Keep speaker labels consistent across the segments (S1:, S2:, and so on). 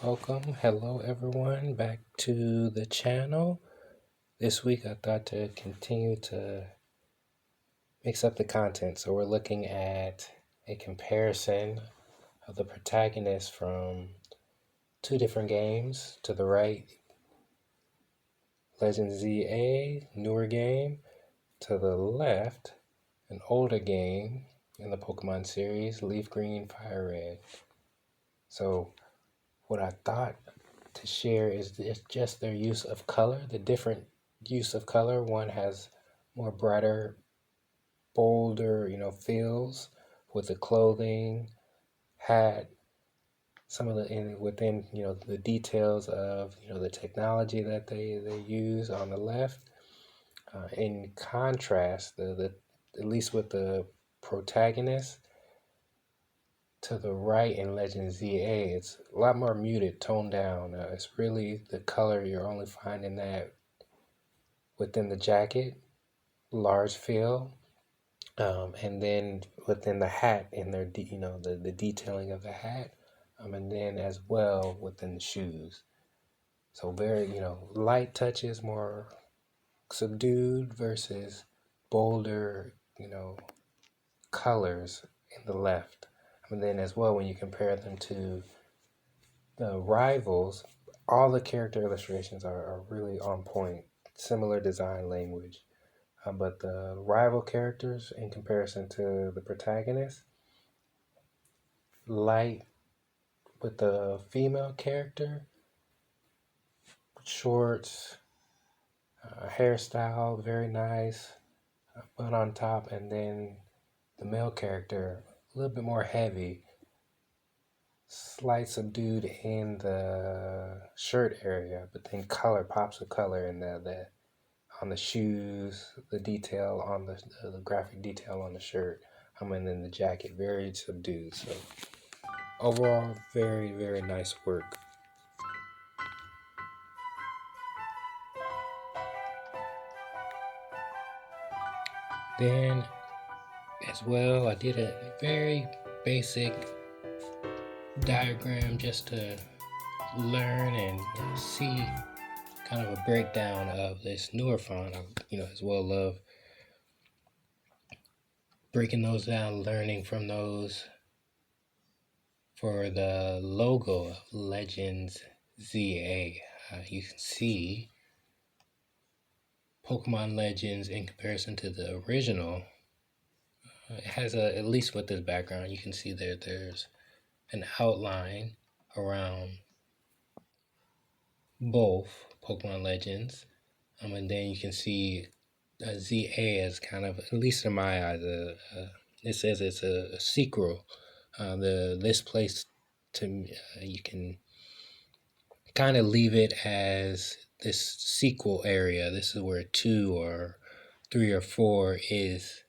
S1: Welcome. Hello, everyone, back to the channel. This week, I thought to continue to mix up the content. So, we're looking at a comparison of the protagonists from two different games. To the right, Legend ZA, newer game. To the left, an older game in the Pokemon series, Leaf Green, Fire Red. So, what I thought to share is just their use of color, the different use of color. One has more brighter, bolder, feels with the clothing, hat, some of within the details of the technology that they use on the left. In contrast, the at least with the protagonist, to the right in Legend ZA, it's a lot more muted, toned down. It's really the color, you're only finding that within the jacket, large fill, and then within the hat in their, the detailing of the hat, and then as well within the shoes. So very, light touches, more subdued versus bolder, colors in the left. And then as well, when you compare them to the rivals, all the character illustrations are really on point. Similar design language. But the rival characters, in comparison to the protagonist, light with the female character, shorts, hairstyle, very nice, bun on top, and then the male character, a little bit more heavy, slight subdued in the shirt area, but then pops of color in the on the shoes, the detail on the graphic detail on the shirt, and then the jacket, very subdued. So overall, very, very nice work. Then, as well, I did a very basic diagram just to learn and see kind of a breakdown of this newer font. I, as well love breaking those down, learning from those. For the logo of Legends ZA, you can see Pokemon Legends in comparison to the original. It has at least with this background, you can see there's an outline around both Pokemon Legends. And then you can see ZA as kind of, at least in my eyes, it says it's a sequel. This place, you can kind of leave it as this sequel area. This is where 2 or 3 or 4 is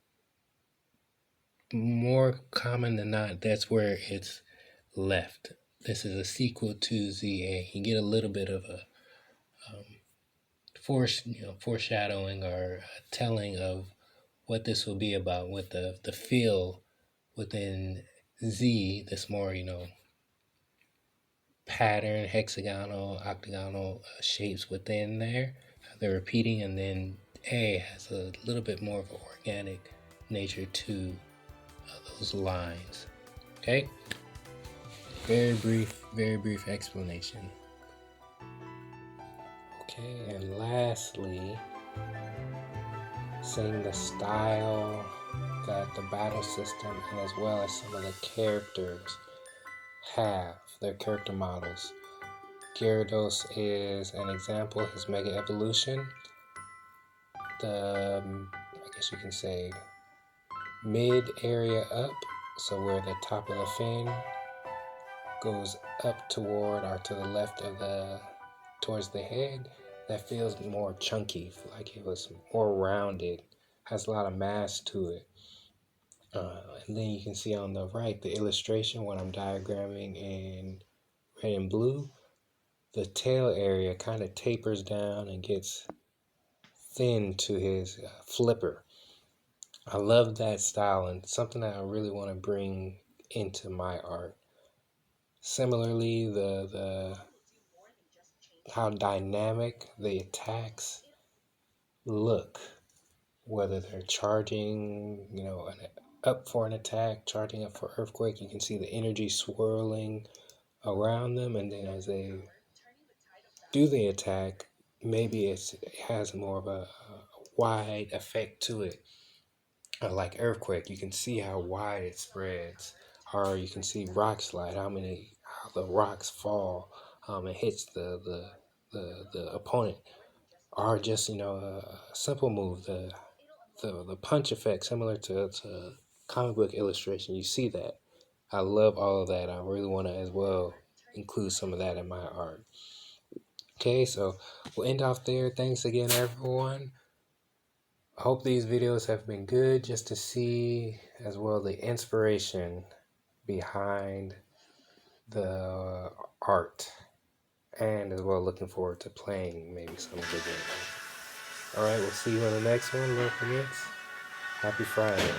S1: more common than not. That's where it's left. This is a sequel to ZA. You get a little bit of a foreshadowing or telling of what this will be about, with the feel within Z, this more pattern, hexagonal, octagonal shapes within there. They're repeating, and then A has a little bit more of an organic nature to those lines. Okay? Very brief explanation. Okay, and lastly, seeing the style that the battle system and as well as some of the characters have, their character models. Gyarados is an example, his Mega Evolution. I guess you can say, mid area up, so where the top of the fin goes up toward or to the left of towards the head, that feels more chunky, like it was more rounded, has a lot of mass to it. And then you can see on the right, the illustration when I'm diagramming in red and blue, the tail area kind of tapers down and gets thin to his flipper. I love that style, and something that I really want to bring into my art. Similarly, the how dynamic the attacks look, whether they're charging, up for an attack, charging up for earthquake. You can see the energy swirling around them, and then as they do the attack, maybe it has more of a wide effect to it. Like earthquake, you can see how wide it spreads, or you can see rock slide, how the rocks fall, and hits the opponent, or just a simple move, the punch effect, similar to comic book illustration. You see that. I love all of that. I really want to as well include some of that in my art. Okay, so we'll end off there. Thanks again, everyone. I hope these videos have been good, just to see as well the inspiration behind the art, and as well looking forward to playing maybe some of the games. Alright, we'll see you on the next one. Don't forget, happy Friday.